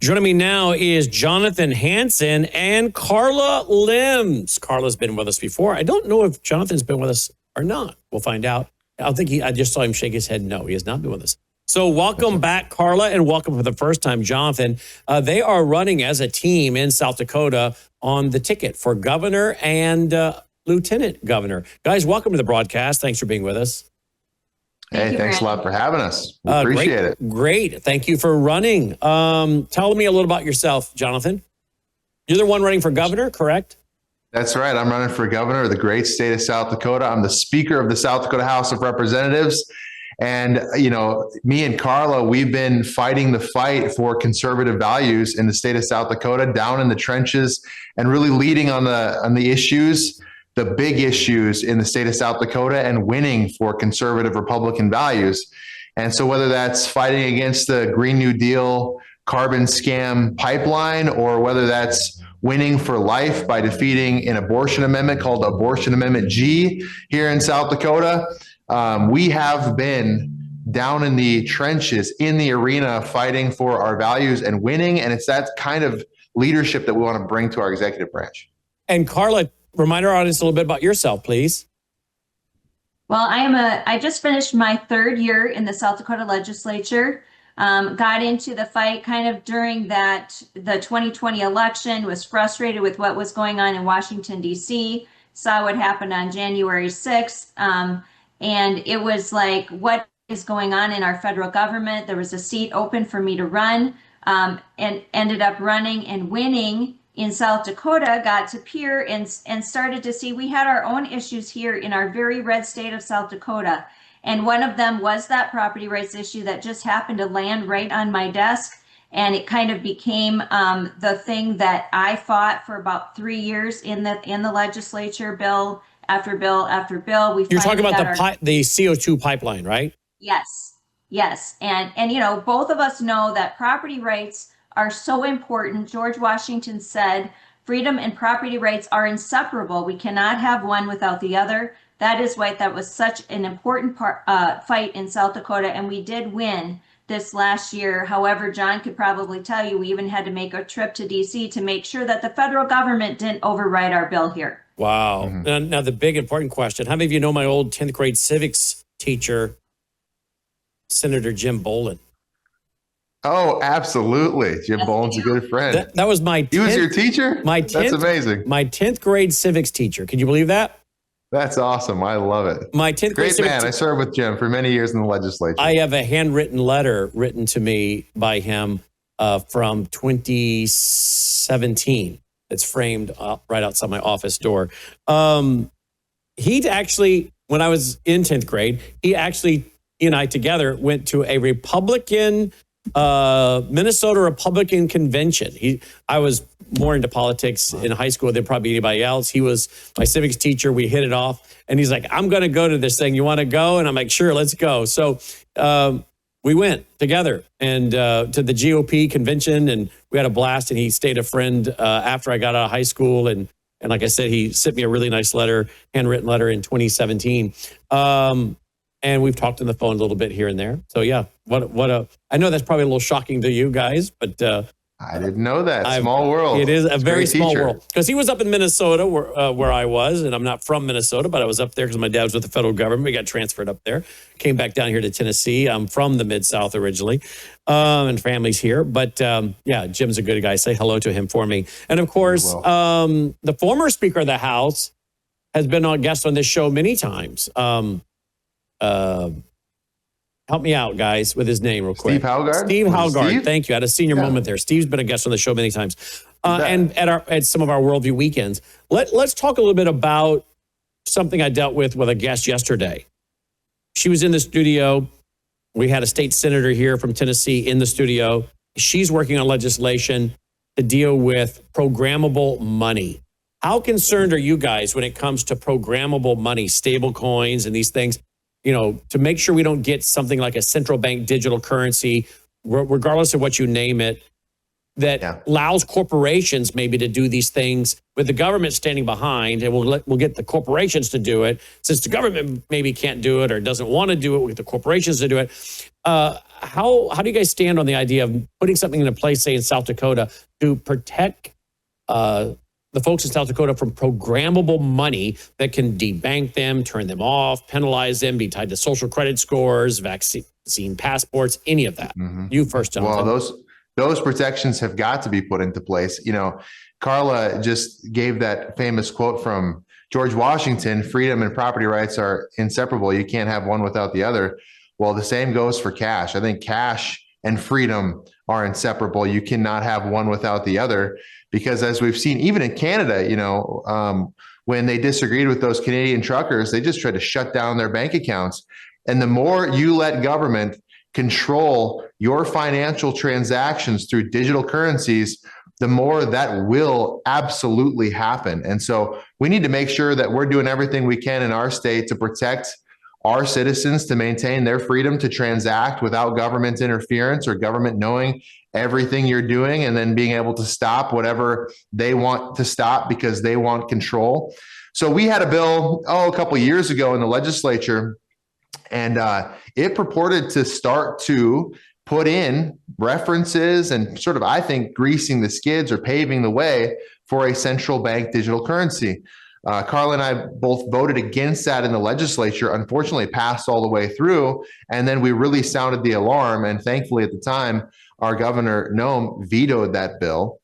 Joining me now is Jonathan Hansen and Karla Lems. Karla's been with us before. I don't know if Jonathan's been with us or not. We'll find out. I just saw him shake his head. No, he has not been with us. So welcome back, Karla, and welcome for the first time, Jonathan. They are running as a team in South Dakota on the ticket for governor and lieutenant governor. Guys, welcome to the broadcast. Thanks for being with us. Hey, thanks a lot for having us. We appreciate it. Great. Thank you for running. Tell me a little about yourself, Jonathan. You're the one running for governor, correct? That's right. I'm running for governor of the great state of South Dakota. I'm the Speaker of the South Dakota House of Representatives. And, you know, me and Karla, we've been fighting the fight for conservative values in the state of South Dakota, down in the trenches, and really leading on the issues, the big issues in the state of South Dakota, and winning for conservative Republican values. And so whether that's fighting against the Green New Deal carbon scam pipeline, or whether that's winning for life by defeating an abortion amendment called Abortion Amendment G here in South Dakota, we have been down in the trenches, in the arena, fighting for our values and winning. And it's that kind of leadership that we want to bring to our executive branch. And Karla, remind our audience a little bit about yourself, please. Well, I just finished my third year in the South Dakota legislature. Got into the fight kind of during the 2020 election, was frustrated with what was going on in Washington, D.C., saw what happened on January 6th. And it was like, what is going on in our federal government? There was a seat open for me to run, and ended up running and winning in South Dakota, got to peer and started to see we had our own issues here in our very red state of South Dakota. And one of them was that property rights issue that just happened to land right on my desk. And it kind of became the thing that I fought for about 3 years in the legislature, bill after bill after bill. You're talking about the CO2 pipeline, right? Yes. And you know, both of us know that property rights are so important. George Washington said, freedom and property rights are inseparable. We cannot have one without the other. That is why that was such an important fight in South Dakota, and we did win this last year. However, John could probably tell you we even had to make a trip to D.C. to make sure that the federal government didn't override our bill here. Wow. Mm-hmm. Now, the big important question, how many of you know my old 10th grade civics teacher, Senator Jim Bolin? Oh, absolutely. Jim Bolin's a good friend. That was my 10th, he was your teacher? That's amazing. My 10th grade civics teacher. Can you believe that? That's awesome. I love it. My 10th grade great man. I served with Jim for many years in the legislature. I have a handwritten letter written to me by him from 2017. It's framed right outside my office door. He'd actually, when I was in 10th grade, he and I together went to a Minnesota Republican convention. I was more into politics in high school than probably anybody else. He was my civics teacher. We hit it off, and he's like, "I'm going to go to this thing. You want to go?" And I'm like, "Sure, let's go." So we went together and to the GOP convention, and we had a blast. And he stayed a friend after I got out of high school, and like I said, he sent me a really nice letter, handwritten letter in 2017. And we've talked on the phone a little bit here and there. So yeah, I know that's probably a little shocking to you guys, but I didn't know that. Small world. It is a very small world. Because he was up in Minnesota where I was, and I'm not from Minnesota, but I was up there because my dad was with the federal government. We got transferred up there, came back down here to Tennessee. I'm from the Mid-South originally, and family's here. But yeah, Jim's a good guy. Say hello to him for me. And of course, the former Speaker of the House has been a guest on this show many times. Help me out, guys, with his name real quick. Steve Howgard? Steve Howgard. Thank you. I had a senior moment there. Steve's been a guest on the show many times. And at some of our Worldview weekends. Let's talk a little bit about something I dealt with a guest yesterday. She was in the studio. We had a state senator here from Tennessee in the studio. She's working on legislation to deal with programmable money. How concerned are you guys when it comes to programmable money, stable coins and these things? You know, to make sure we don't get something like a central bank digital currency, regardless of what you name it, that allows corporations maybe to do these things with the government standing behind, and we'll get the corporations to do it. Since the government maybe can't do it or doesn't want to do it, we'll get the corporations to do it. how do you guys stand on the idea of putting something into place, say in South Dakota, to protect the folks in South Dakota from programmable money that can debank them, turn them off, penalize them, be tied to social credit scores, vaccine passports, any of that? You first, Jonathan. Well, those protections have got to be put into place. Karla just gave that famous quote from George Washington: freedom and property rights are inseparable. You can't have one without the other. Well, the same goes for cash. I think cash and freedom are inseparable. You cannot have one without the other, because as we've seen, even in Canada, when they disagreed with those Canadian truckers, they just tried to shut down their bank accounts. And the more you let government control your financial transactions through digital currencies, the more that will absolutely happen. And so we need to make sure that we're doing everything we can in our state to protect our citizens, to maintain their freedom to transact without government interference or government knowing everything you're doing and then being able to stop whatever they want to stop because they want control. So we had a bill, a couple of years ago in the legislature, and it purported to start to put in references and sort of, I think, greasing the skids or paving the way for a central bank digital currency. Karla and I both voted against that in the legislature. Unfortunately, it passed all the way through. And then we really sounded the alarm. And thankfully, at the time, our governor, Noem, vetoed that bill.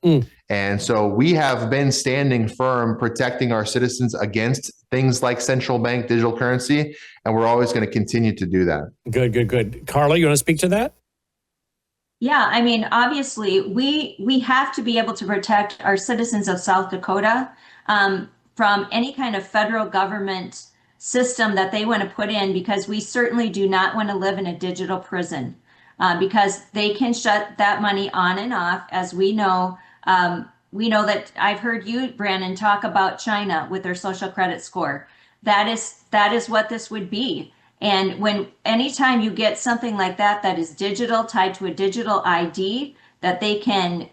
And so we have been standing firm, protecting our citizens against things like central bank digital currency. And we're always going to continue to do that. Good. Karla, you want to speak to that? Yeah, I mean, obviously, we have to be able to protect our citizens of South Dakota from any kind of federal government system that they want to put in, because we certainly do not want to live in a digital prison, because they can shut that money on and off. As we know that I've heard you, Brandon, talk about China with their social credit score. That is what this would be. And anytime you get something like that is digital, tied to a digital ID, that they can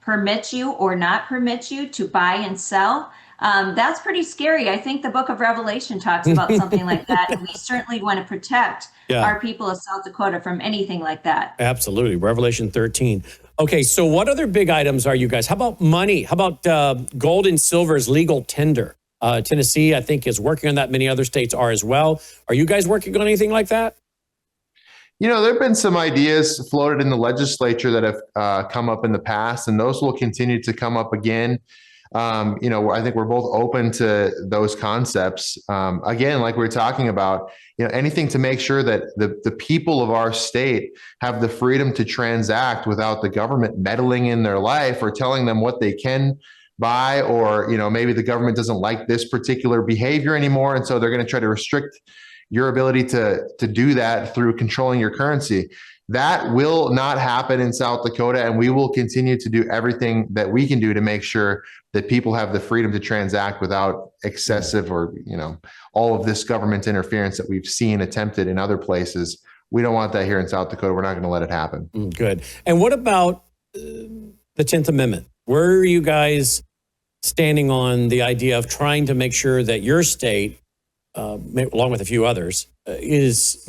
permit you or not permit you to buy and sell, that's pretty scary. I think the book of Revelation talks about something like that. And we certainly want to protect our people of South Dakota from anything like that. Absolutely. Revelation 13. Okay, so what other big items are you guys? How about money? How about gold and silver's legal tender? Tennessee, I think, is working on that. Many other states are as well. Are you guys working on anything like that? There have been some ideas floated in the legislature that have come up in the past, and those will continue to come up again. I think we're both open to those concepts. Again, like we were talking about, anything to make sure that the people of our state have the freedom to transact without the government meddling in their life or telling them what they can buy, or maybe the government doesn't like this particular behavior anymore, and so they're going to try to restrict your ability to do that through controlling your currency. That will not happen in South Dakota, and we will continue to do everything that we can do to make sure that people have the freedom to transact without excessive or all of this government interference that we've seen attempted in other places. We don't want that here in South Dakota. We're not going to let it happen. Good. And what about the 10th Amendment? Where are you guys standing on the idea of trying to make sure that your state, along with a few others, is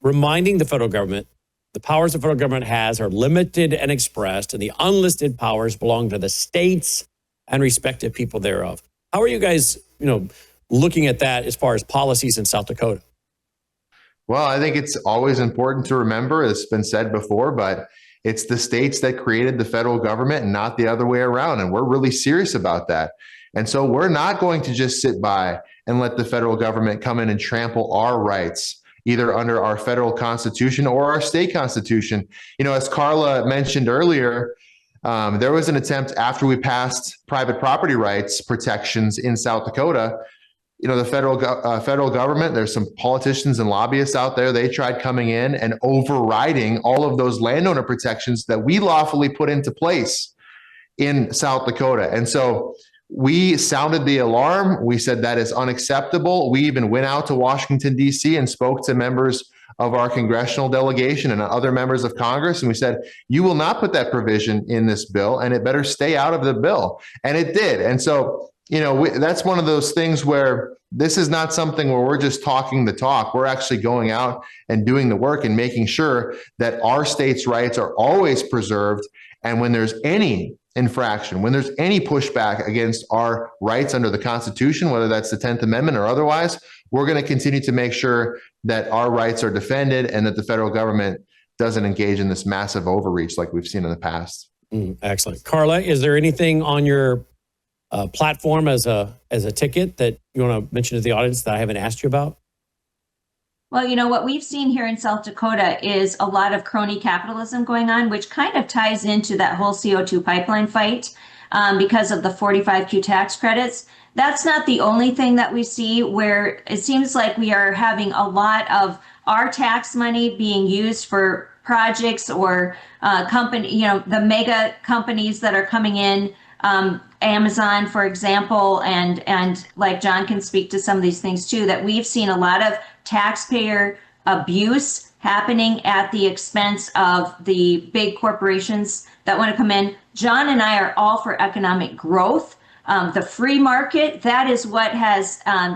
reminding the federal government the powers the federal government has are limited and expressed, and the unlisted powers belong to the states and respective people thereof? How are you guys, looking at that as far as policies in South Dakota? Well, I think it's always important to remember, it's been said before, but it's the states that created the federal government and not the other way around. And we're really serious about that. And so we're not going to just sit by and let the federal government come in and trample our rights, either under our federal constitution or our state constitution. As Karla mentioned earlier, there was an attempt after we passed private property rights protections in South Dakota. The federal government, there's some politicians and lobbyists out there. They tried coming in and overriding all of those landowner protections that we lawfully put into place in South Dakota. And so we sounded the alarm. We said that is unacceptable. We even went out to Washington, D.C. and spoke to members of our congressional delegation and other members of Congress. And we said, you will not put that provision in this bill, and it better stay out of the bill. And it did. And so that's one of those things where this is not something where we're just talking the talk. We're actually going out and doing the work and making sure that our state's rights are always preserved. And when there's any infraction, when there's any pushback against our rights under the Constitution, whether that's the 10th Amendment or otherwise, we're going to continue to make sure that our rights are defended and that the federal government doesn't engage in this massive overreach like we've seen in the past. Excellent. Karla, is there anything on your platform as a ticket that you want to mention to the audience that I haven't asked you about? Well, what we've seen here in South Dakota is a lot of crony capitalism going on, which kind of ties into that whole CO2 pipeline fight because of the 45Q tax credits. That's not the only thing that we see where it seems like we are having a lot of our tax money being used for projects or company, the mega companies that are coming in, Amazon, for example, and like John can speak to some of these things too, that we've seen a lot of taxpayer abuse happening at the expense of the big corporations that want to come in. John and I are all for economic growth. The free market, that is what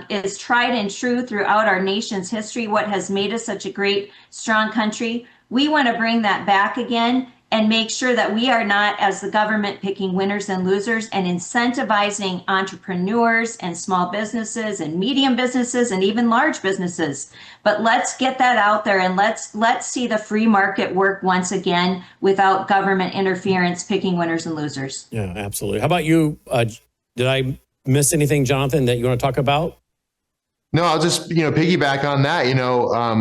is tried and true throughout our nation's history, what has made us such a great, strong country. We want to bring that back again and make sure that we are not, as the government, picking winners and losers and incentivizing entrepreneurs and small businesses and medium businesses and even large businesses. But let's get that out there and let's see the free market work once again without government interference, picking winners and losers. Yeah, absolutely. How about you? Did I miss anything, Jonathan, that you want to talk about? No, I'll just, piggyback on that.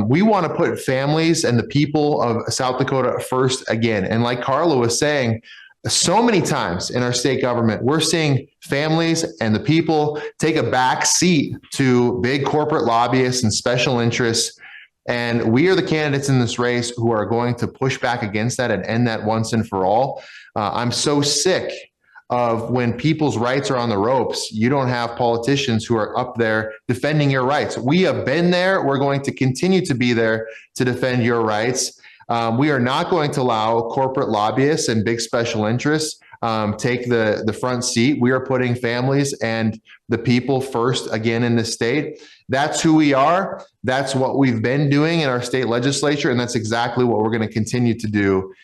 We want to put families and the people of South Dakota first again. And like Karla was saying, so many times in our state government, we're seeing families and the people take a back seat to big corporate lobbyists and special interests. And we are the candidates in this race who are going to push back against that and end that once and for all. I'm so sick of when people's rights are on the ropes, you don't have politicians who are up there defending your rights. We have been there. We're going to continue to be there to defend your rights. We are not going to allow corporate lobbyists and big special interests take the front seat. We are putting families and the people first again in this state. That's who we are. That's what we've been doing in our state legislature. And that's exactly what we're going to continue to do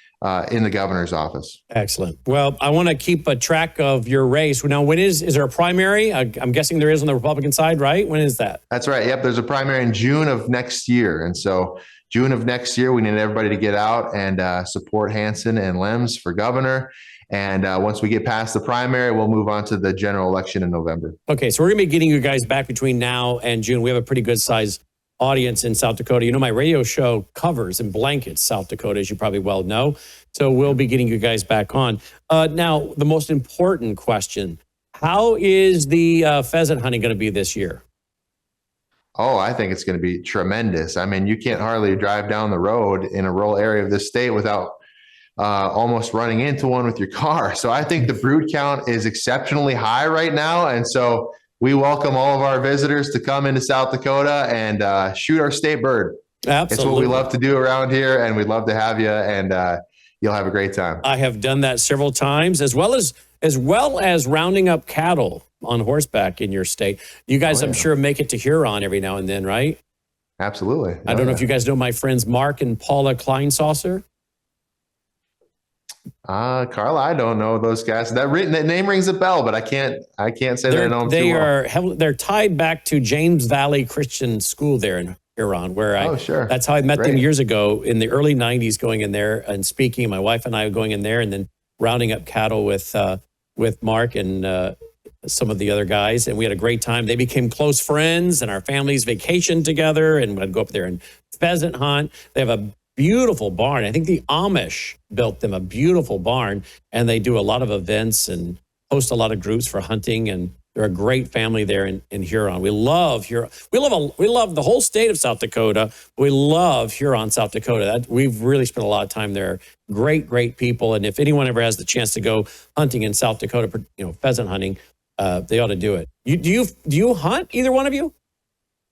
in the governor's office. Excellent. Well, I want to keep a track of your race. Now, when is there a primary? I'm guessing there is on the Republican side, right? When is that? That's right. Yep. There's a primary in June of next year. And so June of next year, we need everybody to get out and support Hansen and Lems for governor. And once we get past the primary, we'll move on to the general election in November. Okay. So we're going to be getting you guys back between now and June. We have a pretty good size audience in South Dakota. My radio show covers and blankets South Dakota, as you probably well know. So we'll be getting you guys back on. Now, the most important question, how is the pheasant hunting going to be this year? Oh, I think it's going to be tremendous. I mean, you can't hardly drive down the road in a rural area of this state without almost running into one with your car. So I think the brood count is exceptionally high right now. And so we welcome all of our visitors to come into South Dakota and shoot our state bird. Absolutely. It's what we love to do around here, and we'd love to have you, and you'll have a great time. I have done that several times, as well as rounding up cattle on horseback in your state. You guys, I'm sure, make it to Huron every now and then, right? Absolutely. I don't know if you guys know my friends Mark and Paula Kleinsaucer. Karla, I don't know those guys. That name rings a bell, but I can't say that I know them too well. They're tied back to James Valley Christian School there in Huron, where that's how I met them years ago in the early 90s, going in there and speaking. My wife and I going in there and then rounding up cattle with Mark and some of the other guys. And we had a great time. They became close friends, and our families vacationed together, and we'd go up there and pheasant hunt. They have a beautiful barn. I think the Amish built them a beautiful barn, and they do a lot of events and host a lot of groups for hunting, and they're a great family there in Huron. We love Huron. We love the whole state of South Dakota. We love Huron, South Dakota. We've really spent a lot of time there. Great people. And if anyone ever has the chance to go hunting in South Dakota, pheasant hunting, they ought to do it. Do you hunt, either one of you?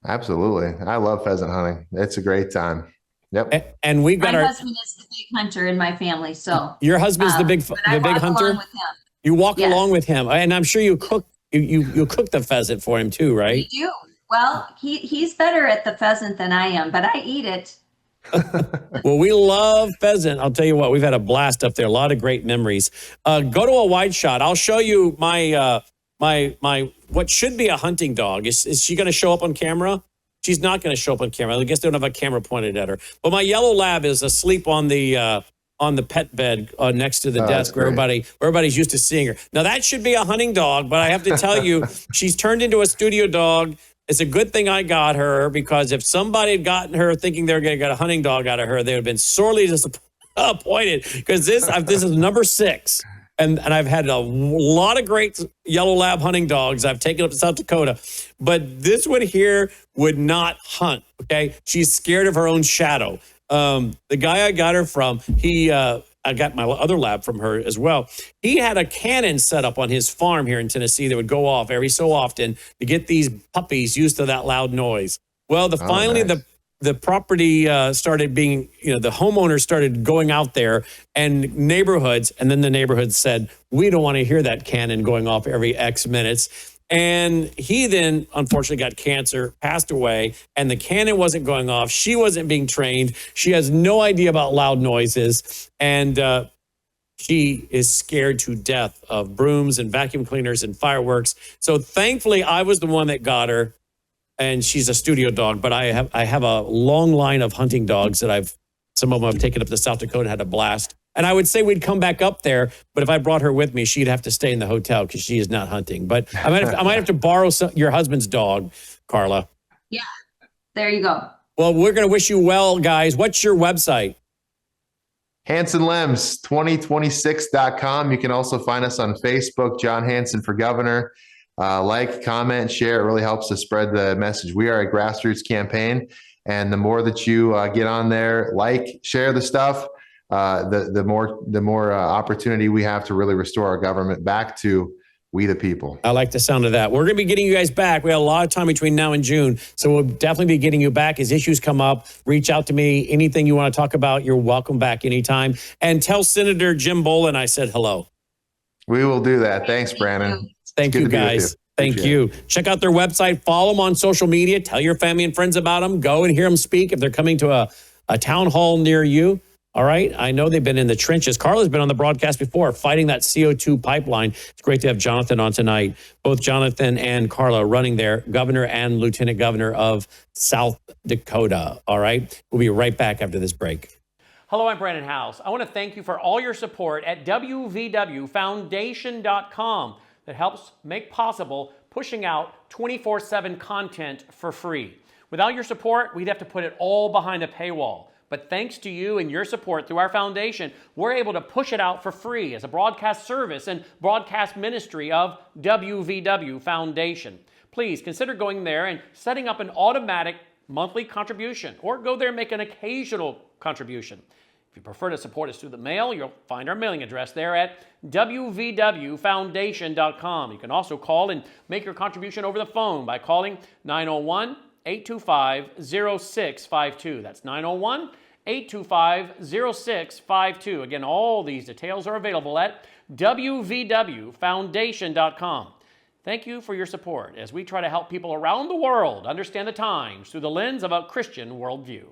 Absolutely. I love pheasant hunting. It's a great time. Yep. And we've got my husband is the big hunter in my family. So your husband's the big hunter. Along with him. You walk along with him, and I'm sure you cook You cook the pheasant for him too, right? You do. Well, he's better at the pheasant than I am, but I eat it. Well, we love pheasant. I'll tell you what, we've had a blast up there. A lot of great memories. Go to a wide shot. I'll show you my what should be a hunting dog. Is she going to show up on camera? She's not going to show up on camera. I guess they don't have a camera pointed at her. But my yellow lab is asleep on the pet bed next to the desk where everybody's used to seeing her. Now that should be a hunting dog, but I have to tell you, she's turned into a studio dog. It's a good thing I got her, because if somebody had gotten her thinking they were going to get a hunting dog out of her, they would have been sorely disappointed, because this is number 6. And I've had a lot of great yellow lab hunting dogs I've taken up to South Dakota. But this one here would not hunt, okay? She's scared of her own shadow. The guy I got her from, I got my other lab from her as well. He had a cannon set up on his farm here in Tennessee that would go off every so often to get these puppies used to that loud noise. Well, finally the property started being, the homeowners started going out there and neighborhoods, and then the neighborhoods said, we don't want to hear that cannon going off every X minutes. And he then, unfortunately, got cancer, passed away, and the cannon wasn't going off. She wasn't being trained. She has no idea about loud noises. And she is scared to death of brooms and vacuum cleaners and fireworks. So thankfully, I was the one that got her, and she's a studio dog. But I have a long line of hunting dogs that some of them I've taken up to South Dakota and had a blast. And I would say we'd come back up there, but if I brought her with me, she'd have to stay in the hotel because she is not hunting. But I might have to borrow your husband's dog, Karla. Yeah, there you go. Well, we're going to wish you well, guys. What's your website? Hansen Lems 2026.com. You can also find us on Facebook, John Hansen for Governor. Like, comment, share. It really helps to spread the message. We are a grassroots campaign, and the more that you get on there, share the stuff, the more opportunity we have to really restore our government back to we the people. I like the sound of that. We're going to be getting you guys back. We have a lot of time between now and June, so we'll definitely be getting you back as issues come up. Reach out to me. Anything you want to talk about, you're welcome back anytime. And tell Senator Jim Bolin I said hello. We will do that. Thanks, Brandon. Thank you, guys. Thank you. Check out their website. Follow them on social media. Tell your family and friends about them. Go and hear them speak if they're coming to a town hall near you. All right. I know they've been in the trenches. Karla's been on the broadcast before, fighting that CO2 pipeline. It's great to have Jonathan on tonight. Both Jonathan and Karla running there, governor and lieutenant governor of South Dakota. All right. We'll be right back after this break. Hello, I'm Brandon House. I want to thank you for all your support at wvwfoundation.com that helps make possible pushing out 24/7 content for free. Without your support, we'd have to put it all behind a paywall. But thanks to you and your support through our foundation, we're able to push it out for free as a broadcast service and broadcast ministry of WVW Foundation. Please consider going there and setting up an automatic monthly contribution, or go there and make an occasional contribution. If you prefer to support us through the mail, you'll find our mailing address there at wvwfoundation.com. You can also call and make your contribution over the phone by calling 901-825-0652. That's 901-825-0652. Again, all these details are available at wvwfoundation.com. Thank you for your support as we try to help people around the world understand the times through the lens of a Christian worldview.